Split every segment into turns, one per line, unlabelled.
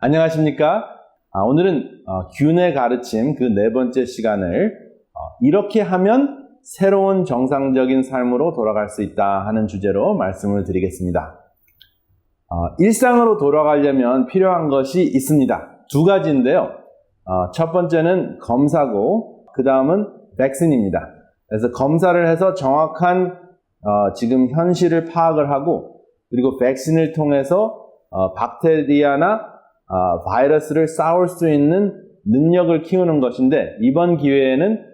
안녕하십니까? 오늘은 균의 가르침 그 네 번째 시간을 이렇게 하면 새로운 정상적인 삶으로 돌아갈 수 있다 하는 주제로 말씀을 드리겠습니다. 일상으로 돌아가려면 필요한 것이 있습니다. 두 가지인데요. 첫 번째는 검사고 그 다음은 백신입니다. 그래서 검사를 해서 정확한 지금 현실을 파악을 하고 그리고 백신을 통해서 박테리아나 바이러스를 싸울 수 있는 능력을 키우는 것인데 이번 기회에는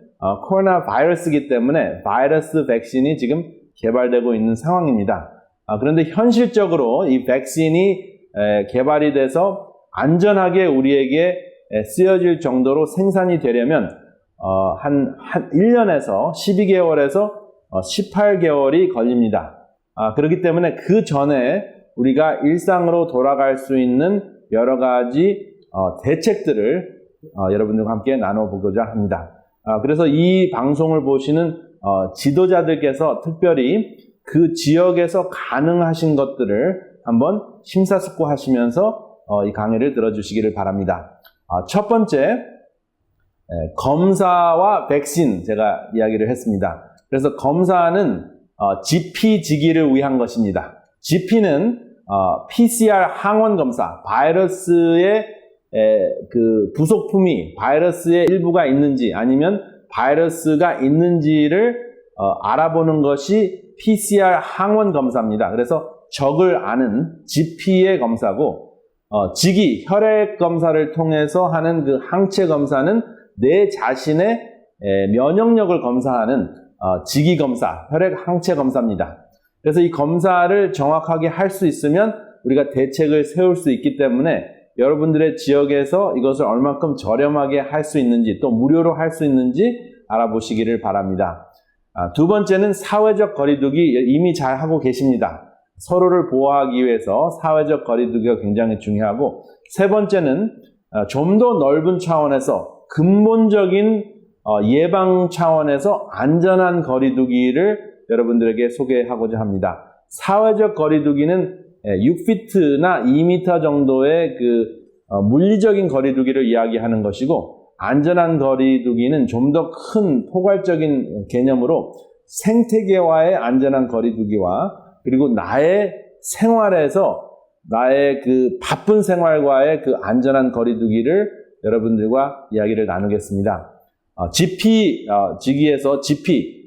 코로나 바이러스이기 때문에 바이러스 백신이 지금 개발되고 있는 상황입니다. 그런데 현실적으로 이 백신이 개발이 돼서 안전하게 우리에게 쓰여질 정도로 생산이 되려면 한 1년에서 12개월에서 18개월이 걸립니다. 그렇기 때문에 그 전에 우리가 일상으로 돌아갈 수 있는 여러 가지 대책들을 여러분들과 함께 나눠보고자 합니다. 그래서 이 방송을 보시는 지도자들께서 특별히 그 지역에서 가능하신 것들을 한번 심사숙고하시면서 이 강의를 들어주시기를 바랍니다. 첫 번째, 검사와 백신 제가 이야기를 했습니다. 그래서 검사는 지피지기를 위한 것입니다. 지피는 PCR 항원 검사, 바이러스의 그 부속품이 바이러스의 일부가 있는지 아니면 바이러스가 있는지를 알아보는 것이 PCR 항원 검사입니다. 그래서 적을 아는 지피의 검사고 지기, 혈액 검사를 통해서 하는 그 항체 검사는 내 자신의 면역력을 검사하는 지기 검사, 혈액 항체 검사입니다. 그래서 이 검사를 정확하게 할 수 있으면 우리가 대책을 세울 수 있기 때문에 여러분들의 지역에서 이것을 얼마큼 저렴하게 할 수 있는지 또 무료로 할 수 있는지 알아보시기를 바랍니다. 두 번째는 사회적 거리두기 이미 잘 하고 계십니다. 서로를 보호하기 위해서 사회적 거리두기가 굉장히 중요하고 세 번째는 좀 더 넓은 차원에서 근본적인 예방 차원에서 안전한 거리두기를 여러분들에게 소개하고자 합니다. 사회적 거리두기는 6피트나 2m 정도의 그 물리적인 거리두기를 이야기하는 것이고 안전한 거리두기는 좀 더 큰 포괄적인 개념으로 생태계와의 안전한 거리두기와 그리고 나의 생활에서 나의 그 바쁜 생활과의 그 안전한 거리두기를 여러분들과 이야기를 나누겠습니다. 지기에서 지피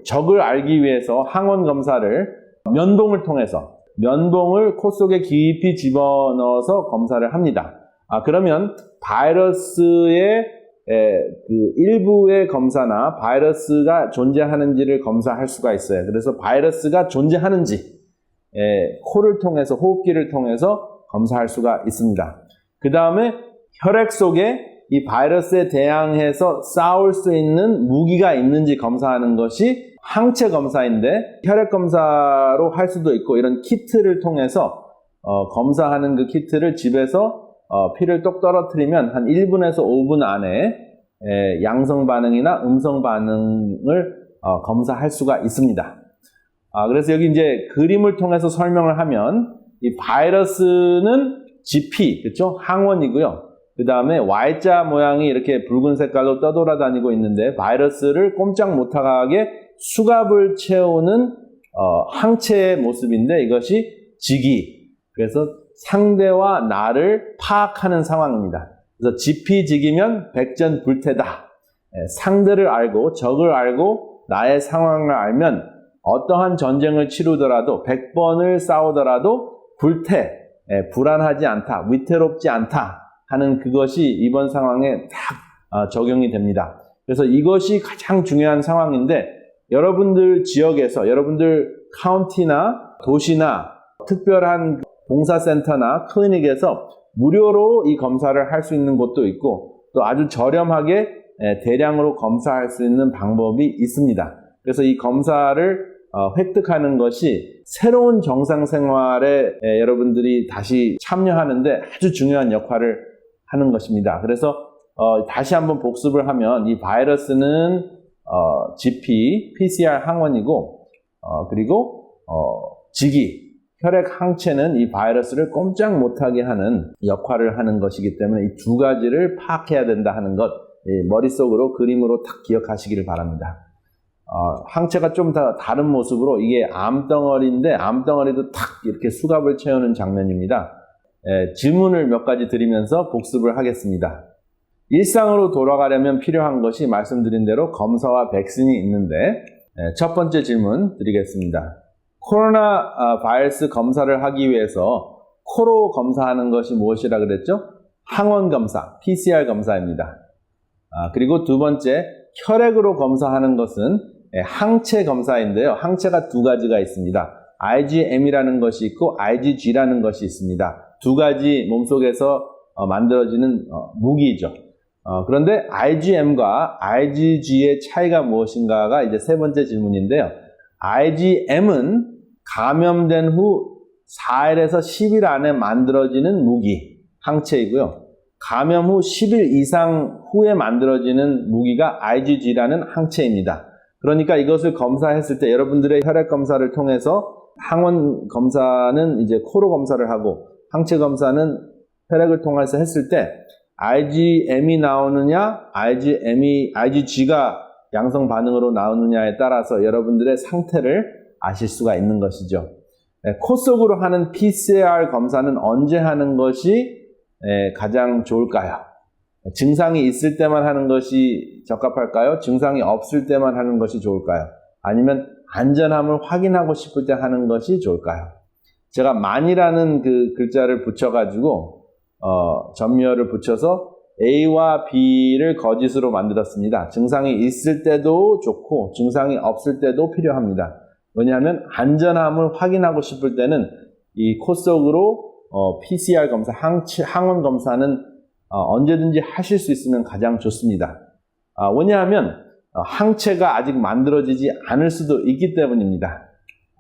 적을 알기 위해서 항원 검사를 면봉을 통해서 면봉을 코 속에 깊이 집어넣어서 검사를 합니다. 그러면 바이러스의 그 일부의 검사나 바이러스가 존재하는지를 검사할 수가 있어요. 그래서 바이러스가 존재하는지 코를 통해서 호흡기를 통해서 검사할 수가 있습니다. 그 다음에 혈액 속에 이 바이러스에 대항해서 싸울 수 있는 무기가 있는지 검사하는 것이 항체 검사인데 혈액 검사로 할 수도 있고 이런 키트를 통해서 검사하는 그 키트를 집에서 피를 똑 떨어뜨리면 한 1분에서 5분 안에 양성 반응이나 음성 반응을 검사할 수가 있습니다. 그래서 여기 이제 그림을 통해서 설명을 하면 이 바이러스는 지피, 그렇죠? 항원이고요. 그 다음에 Y자 모양이 이렇게 붉은 색깔로 떠돌아다니고 있는데 바이러스를 꼼짝 못하게 수갑을 채우는 항체의 모습인데 이것이 지기. 그래서 상대와 나를 파악하는 상황입니다. 그래서 지피지기면 백전불태다. 상대를 알고 적을 알고 나의 상황을 알면 어떠한 전쟁을 치르더라도 100번을 싸우더라도 불안하지 않다, 위태롭지 않다 하는 그것이 이번 상황에 딱 적용이 됩니다. 그래서 이것이 가장 중요한 상황인데 여러분들 지역에서 여러분들 카운티나 도시나 특별한 봉사센터나 클리닉에서 무료로 이 검사를 할 수 있는 곳도 있고 또 아주 저렴하게 대량으로 검사할 수 있는 방법이 있습니다. 그래서 이 검사를 획득하는 것이 새로운 정상생활에 여러분들이 다시 참여하는데 아주 중요한 역할을 하는 것입니다. 그래서 다시 한번 복습을 하면 이 바이러스는 GP, PCR 항원이고 그리고 지기, 혈액 항체는 이 바이러스를 꼼짝 못하게 하는 역할을 하는 것이기 때문에 이 두 가지를 파악해야 된다 하는 것, 머릿속으로 그림으로 딱 기억하시기를 바랍니다. 항체가 좀 더 다른 모습으로 이게 암덩어리인데 암덩어리도 탁 이렇게 수갑을 채우는 장면입니다. 질문을 몇 가지 드리면서 복습을 하겠습니다. 일상으로 돌아가려면 필요한 것이 말씀드린 대로 검사와 백신이 있는데 첫 번째 질문 드리겠습니다. 코로나 바이러스 검사를 하기 위해서 코로 검사하는 것이 무엇이라 그랬죠? 항원 검사, PCR 검사입니다. 그리고 두 번째, 혈액으로 검사하는 것은 항체 검사인데요. 항체가 두 가지가 있습니다. IgM이라는 것이 있고 IgG라는 것이 있습니다. 두 가지 몸속에서 만들어지는 무기죠. 그런데 IgM과 IgG의 차이가 무엇인가가 이제 세 번째 질문인데요. IgM은 감염된 후 4일에서 10일 안에 만들어지는 무기, 항체이고요. 감염 후 10일 이상 후에 만들어지는 무기가 IgG라는 항체입니다. 그러니까 이것을 검사했을 때 여러분들의 혈액 검사를 통해서 항원 검사는 이제 코로 검사를 하고 항체 검사는 혈액을 통해서 했을 때 IgM이 나오느냐, IgG가 양성 반응으로 나오느냐에 따라서 여러분들의 상태를 아실 수가 있는 것이죠. 코 속으로 하는 PCR 검사는 언제 하는 것이 가장 좋을까요? 증상이 있을 때만 하는 것이 적합할까요? 증상이 없을 때만 하는 것이 좋을까요? 아니면 안전함을 확인하고 싶을 때 하는 것이 좋을까요? 제가 만이라는 그 글자를 붙여가지고 전미어를 붙여서 A와 B를 거짓으로 만들었습니다. 증상이 있을 때도 좋고 증상이 없을 때도 필요합니다. 왜냐하면 안전함을 확인하고 싶을 때는 이 코 속으로 PCR 검사, 항원 검사는 언제든지 하실 수 있으면 가장 좋습니다. 왜냐하면 항체가 아직 만들어지지 않을 수도 있기 때문입니다.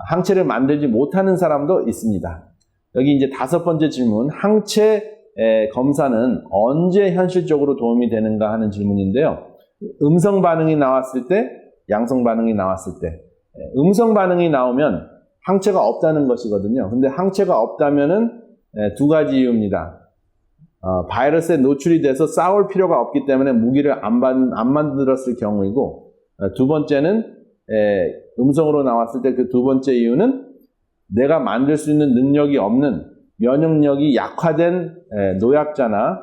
항체를 만들지 못하는 사람도 있습니다. 여기 이제 다섯 번째 질문, 항체 검사는 언제 현실적으로 도움이 되는가 하는 질문인데요. 음성 반응이 나왔을 때, 양성 반응이 나왔을 때, 음성 반응이 나오면 항체가 없다는 것이거든요. 근데 항체가 없다면은 두 가지 이유입니다. 바이러스에 노출이 돼서 싸울 필요가 없기 때문에 무기를 안 만들었을 경우이고, 두 번째는 음성으로 나왔을 때 그 두 번째 이유는 내가 만들 수 있는 능력이 없는 면역력이 약화된 노약자나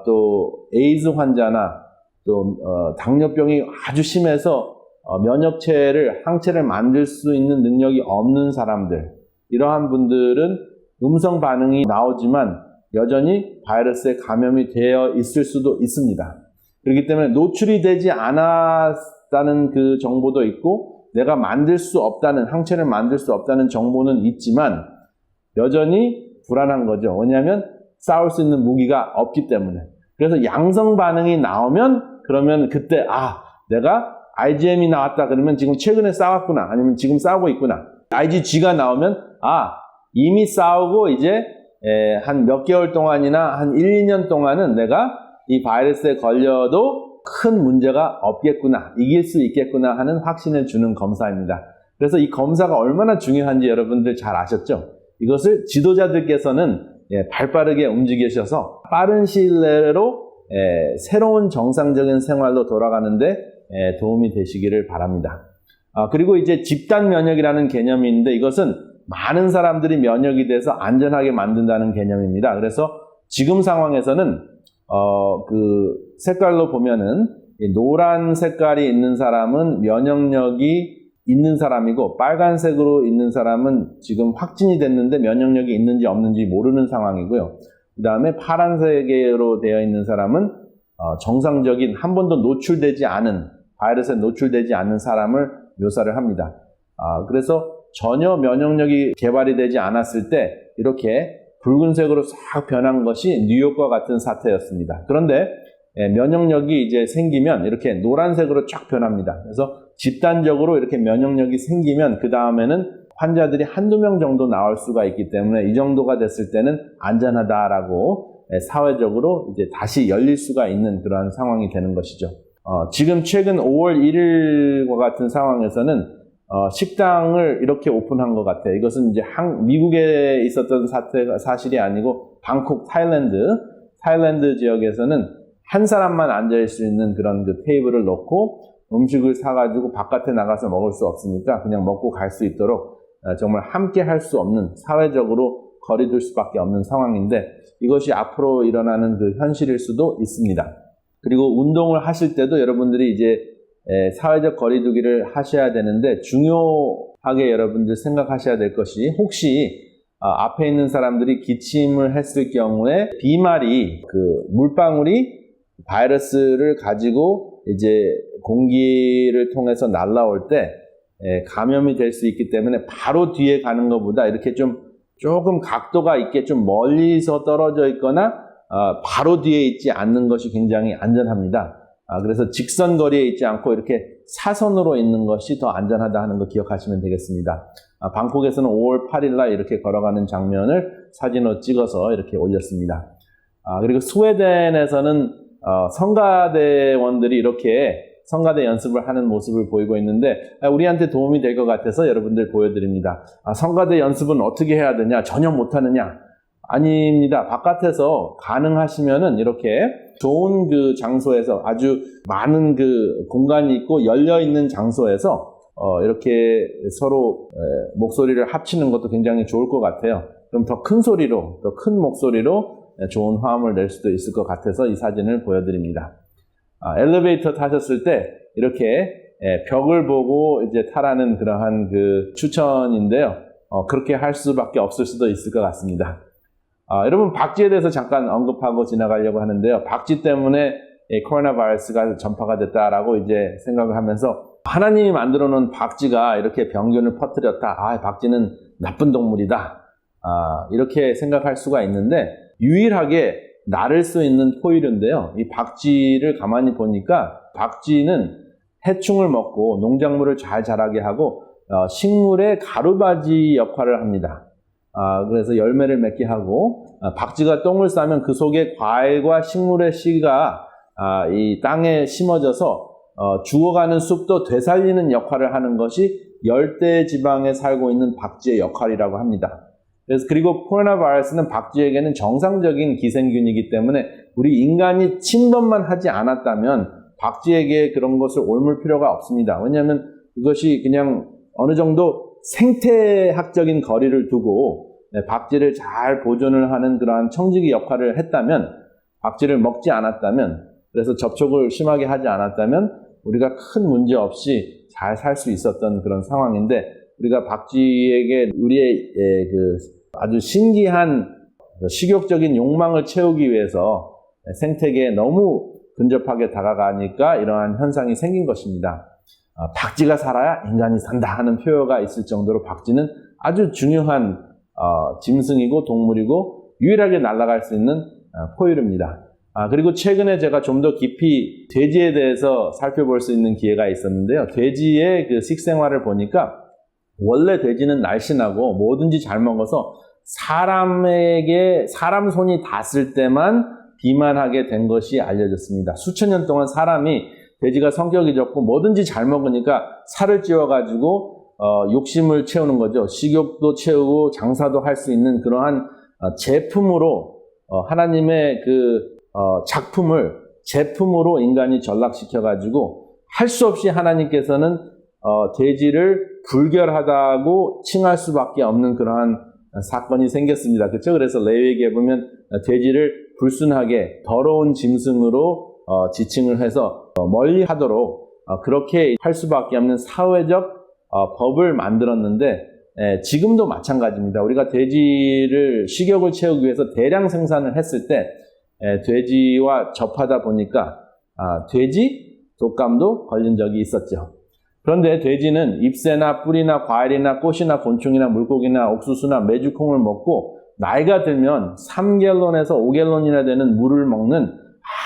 또 에이즈 환자나 또 당뇨병이 아주 심해서 면역체를 항체를 만들 수 있는 능력이 없는 사람들, 이러한 분들은 음성 반응이 나오지만 여전히 바이러스에 감염이 되어 있을 수도 있습니다. 그렇기 때문에 노출이 되지 않았다는 그 정보도 있고 내가 만들 수 없다는, 항체를 만들 수 없다는 정보는 있지만 여전히 불안한 거죠. 왜냐하면 싸울 수 있는 무기가 없기 때문에. 그래서 양성 반응이 나오면 그러면 그때 내가 IgM이 나왔다 그러면 지금 최근에 싸웠구나, 아니면 지금 싸우고 있구나. IgG가 나오면 이미 싸우고 이제 한 몇 개월 동안이나 한 1, 2년 동안은 내가 이 바이러스에 걸려도 큰 문제가 없겠구나, 이길 수 있겠구나 하는 확신을 주는 검사입니다. 그래서 이 검사가 얼마나 중요한지 여러분들 잘 아셨죠? 이것을 지도자들께서는 발빠르게 움직이셔서 빠른 시일 내로 새로운 정상적인 생활로 돌아가는데 도움이 되시기를 바랍니다. 그리고 이제 집단 면역이라는 개념이 있는데 이것은 많은 사람들이 면역이 돼서 안전하게 만든다는 개념입니다. 그래서 지금 상황에서는 그 색깔로 보면은 노란 색깔이 있는 사람은 면역력이 있는 사람이고 빨간색으로 있는 사람은 지금 확진이 됐는데 면역력이 있는지 없는지 모르는 상황이고요. 그 다음에 파란색으로 되어 있는 사람은 정상적인, 한 번도 노출되지 않은, 바이러스에 노출되지 않는 사람을 묘사를 합니다. 그래서 전혀 면역력이 개발이 되지 않았을 때 이렇게 붉은색으로 싹 변한 것이 뉴욕과 같은 사태였습니다. 그런데 면역력이 이제 생기면 이렇게 노란색으로 쫙 변합니다. 그래서 집단적으로 이렇게 면역력이 생기면 그 다음에는 환자들이 한두 명 정도 나올 수가 있기 때문에 이 정도가 됐을 때는 안전하다라고 사회적으로 이제 다시 열릴 수가 있는 그러한 상황이 되는 것이죠. 지금 최근 5월 1일과 같은 상황에서는 식당을 이렇게 오픈한 것 같아요. 이것은 이제 미국에 있었던 사실이 아니고 방콕, 타일랜드 지역에서는 한 사람만 앉을 수 있는 그런 그 테이블을 놓고 음식을 사가지고 바깥에 나가서 먹을 수 없으니까 그냥 먹고 갈 수 있도록 정말 함께 할 수 없는, 사회적으로 거리둘 수밖에 없는 상황인데, 이것이 앞으로 일어나는 그 현실일 수도 있습니다. 그리고 운동을 하실 때도 여러분들이 이제 사회적 거리두기를 하셔야 되는데, 중요하게 여러분들 생각하셔야 될 것이, 혹시 앞에 있는 사람들이 기침을 했을 경우에 비말이, 그 물방울이 바이러스를 가지고 이제 공기를 통해서 날아올 때 감염이 될 수 있기 때문에, 바로 뒤에 가는 것보다 이렇게 조금 각도가 있게 좀 멀리서 떨어져 있거나 바로 뒤에 있지 않는 것이 굉장히 안전합니다. 그래서 직선 거리에 있지 않고 이렇게 사선으로 있는 것이 더 안전하다 하는 거 기억하시면 되겠습니다. 방콕에서는 5월 8일 날 이렇게 걸어가는 장면을 사진으로 찍어서 이렇게 올렸습니다. 그리고 스웨덴에서는 성가대원들이 이렇게 성가대 연습을 하는 모습을 보이고 있는데, 우리한테 도움이 될 것 같아서 여러분들 보여드립니다. 성가대 연습은 어떻게 해야 되냐? 전혀 못하느냐? 아닙니다. 바깥에서 가능하시면은 이렇게 좋은 그 장소에서, 아주 많은 그 공간이 있고 열려있는 장소에서 이렇게 서로 목소리를 합치는 것도 굉장히 좋을 것 같아요. 그럼 더 큰 소리로, 더 큰 목소리로 좋은 화음을 낼 수도 있을 것 같아서 이 사진을 보여드립니다. 엘리베이터 타셨을 때 이렇게 벽을 보고 이제 타라는 그러한 그 추천인데요. 그렇게 할 수밖에 없을 수도 있을 것 같습니다. 여러분, 박쥐에 대해서 잠깐 언급하고 지나가려고 하는데요. 박쥐 때문에 코로나 바이러스가 전파가 됐다라고 이제 생각을 하면서, 하나님이 만들어 놓은 박쥐가 이렇게 병균을 퍼뜨렸다. 박쥐는 나쁜 동물이다. 이렇게 생각할 수가 있는데, 유일하게 나를 수 있는 포유류인데요. 이 박쥐를 가만히 보니까 박쥐는 해충을 먹고 농작물을 잘 자라게 하고 식물의 가루바지 역할을 합니다. 그래서 열매를 맺게 하고, 박쥐가 똥을 싸면 그 속에 과일과 식물의 씨가 이 땅에 심어져서 죽어가는 숲도 되살리는 역할을 하는 것이 열대 지방에 살고 있는 박쥐의 역할이라고 합니다. 그리고 코로나 바이러스는 박쥐에게는 정상적인 기생균이기 때문에 우리 인간이 침범만 하지 않았다면 박쥐에게 그런 것을 옮을 필요가 없습니다. 왜냐하면 이것이 그냥 어느 정도 생태학적인 거리를 두고 박쥐를 잘 보존을 하는 그러한 청지기 역할을 했다면, 박쥐를 먹지 않았다면, 그래서 접촉을 심하게 하지 않았다면 우리가 큰 문제 없이 잘 살 수 있었던 그런 상황인데, 우리가 박쥐에게 우리의 그 아주 신기한 식욕적인 욕망을 채우기 위해서 생태계에 너무 근접하게 다가가니까 이러한 현상이 생긴 것입니다. 박쥐가 살아야 인간이 산다 하는 표어가 있을 정도로 박쥐는 아주 중요한 짐승이고 동물이고 유일하게 날아갈 수 있는 포유류입니다. 그리고 최근에 제가 좀 더 깊이 돼지에 대해서 살펴볼 수 있는 기회가 있었는데요. 돼지의 그 식생활을 보니까, 원래 돼지는 날씬하고 뭐든지 잘 먹어서 사람 손이 닿았을 때만 비만하게 된 것이 알려졌습니다. 수천 년 동안 돼지가 성격이 좋고 뭐든지 잘 먹으니까 살을 찌워가지고 욕심을 채우는 거죠. 식욕도 채우고 장사도 할 수 있는 그러한 제품으로, 하나님의 그 작품을 제품으로 인간이 전락시켜가지고, 할 수 없이 하나님께서는 돼지를 불결하다고 칭할 수밖에 없는 그러한 사건이 생겼습니다. 그렇죠? 그래서 레위기에 보면 돼지를 불순하게 더러운 짐승으로 지칭을 해서 멀리 하도록 그렇게 할 수밖에 없는 사회적 법을 만들었는데, 지금도 마찬가지입니다. 우리가 돼지를 식욕을 채우기 위해서 대량 생산을 했을 때 돼지와 접하다 보니까 돼지 독감도 걸린 적이 있었죠. 그런데 돼지는 잎새나 뿌리나 과일이나 꽃이나 곤충이나 물고기나 옥수수나 메주콩을 먹고, 나이가 들면 3갤론에서 5갤론이나 되는 물을 먹는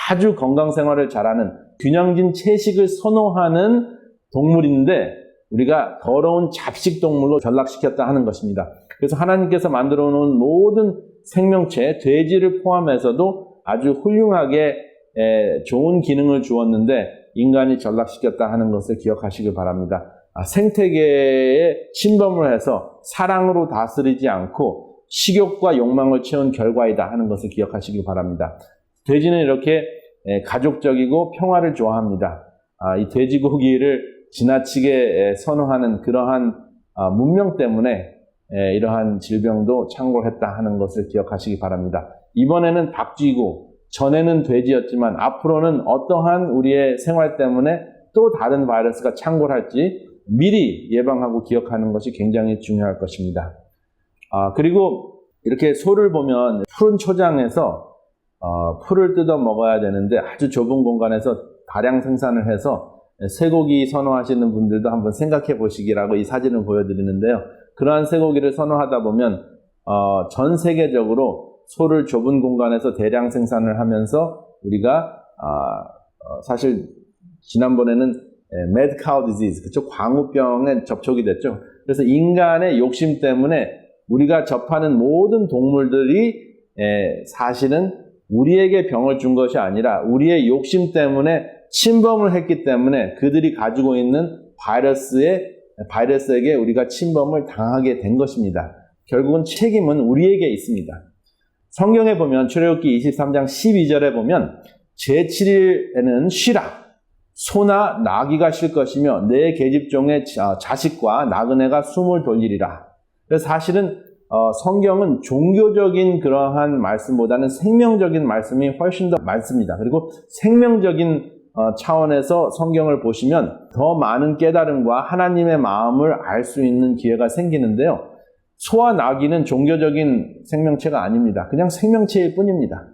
아주 건강생활을 잘하는 균형진 채식을 선호하는 동물인데, 우리가 더러운 잡식동물로 전락시켰다 하는 것입니다. 그래서 하나님께서 만들어 놓은 모든 생명체, 돼지를 포함해서도 아주 훌륭하게 좋은 기능을 주었는데 인간이 전락시켰다 하는 것을 기억하시길 바랍니다. 생태계에 침범을 해서 사랑으로 다스리지 않고 식욕과 욕망을 채운 결과이다 하는 것을 기억하시기 바랍니다. 돼지는 이렇게 가족적이고 평화를 좋아합니다. 이 돼지고기를 지나치게 선호하는 그러한 문명 때문에 이러한 질병도 창궐했다 하는 것을 기억하시기 바랍니다. 이번에는 닭쥐고 전에는 돼지였지만 앞으로는 어떠한 우리의 생활 때문에 또 다른 바이러스가 창궐할지 미리 예방하고 기억하는 것이 굉장히 중요할 것입니다. 그리고 이렇게 소를 보면 푸른 초장에서 풀을 뜯어 먹어야 되는데 아주 좁은 공간에서 다량 생산을 해서 쇠고기 선호하시는 분들도 한번 생각해 보시기라고 이 사진을 보여드리는데요. 그러한 쇠고기를 선호하다 보면 전 세계적으로 소를 좁은 공간에서 대량 생산을 하면서 우리가 사실 지난번에는 mad cow disease, 그쵸? 광우병에 접촉이 됐죠. 그래서 인간의 욕심 때문에 우리가 접하는 모든 동물들이 사실은 우리에게 병을 준 것이 아니라 우리의 욕심 때문에 침범을 했기 때문에 그들이 가지고 있는 바이러스에게 우리가 침범을 당하게 된 것입니다. 결국은 책임은 우리에게 있습니다. 성경에 보면 출애굽기 23장 12절에 보면 제7일에는 쉬라. 소나 나귀가 쉴 것이며 내 계집종의 자식과 나그네가 숨을 돌리리라. 그래서 사실은 성경은 종교적인 그러한 말씀보다는 생명적인 말씀이 훨씬 더 많습니다. 그리고 생명적인 차원에서 성경을 보시면 더 많은 깨달음과 하나님의 마음을 알 수 있는 기회가 생기는데요. 소와 나귀는 종교적인 생명체가 아닙니다. 그냥 생명체일 뿐입니다.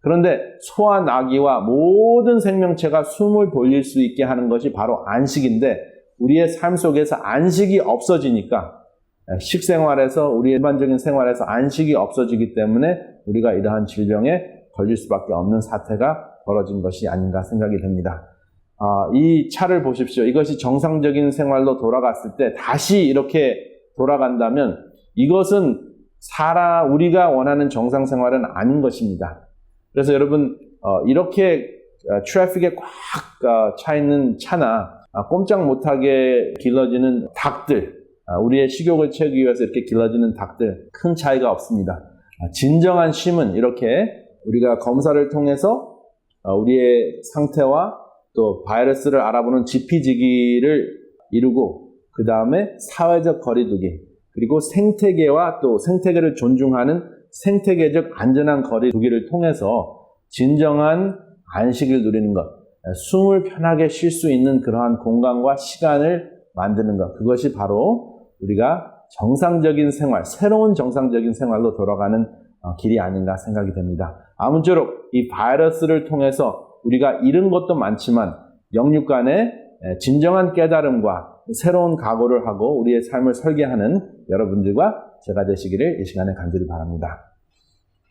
그런데 소와 나귀와 모든 생명체가 숨을 돌릴 수 있게 하는 것이 바로 안식인데 우리의 삶 속에서 안식이 없어지니까 식생활에서 우리 일반적인 생활에서 안식이 없어지기 때문에 우리가 이러한 질병에 걸릴 수밖에 없는 사태가 벌어진 것이 아닌가 생각이 됩니다. 이 차를 보십시오. 이것이 정상적인 생활로 돌아갔을 때 다시 이렇게 돌아간다면 이것은 우리가 원하는 정상 생활은 아닌 것입니다. 그래서 여러분 이렇게 트래픽에 꽉 차 있는 차나 꼼짝 못하게 길러지는 닭들, 우리의 식욕을 채우기 위해서 이렇게 길러지는 닭들 큰 차이가 없습니다. 진정한 쉼은 이렇게 우리가 검사를 통해서 우리의 상태와 또 바이러스를 알아보는 지피지기를 이루고 그 다음에 사회적 거리두기 그리고 생태계와 또 생태계를 존중하는 생태계적 안전한 거리두기를 통해서 진정한 안식을 누리는 것, 숨을 편하게 쉴 수 있는 그러한 공간과 시간을 만드는 것, 그것이 바로 우리가 정상적인 생활, 새로운 정상적인 생활로 돌아가는 길이 아닌가 생각이 됩니다. 아무쪼록 이 바이러스를 통해서 우리가 잃은 것도 많지만 영육 간의 진정한 깨달음과 새로운 각오를 하고 우리의 삶을 설계하는 여러분들과 제가 되시기를 이 시간에 간절히 바랍니다.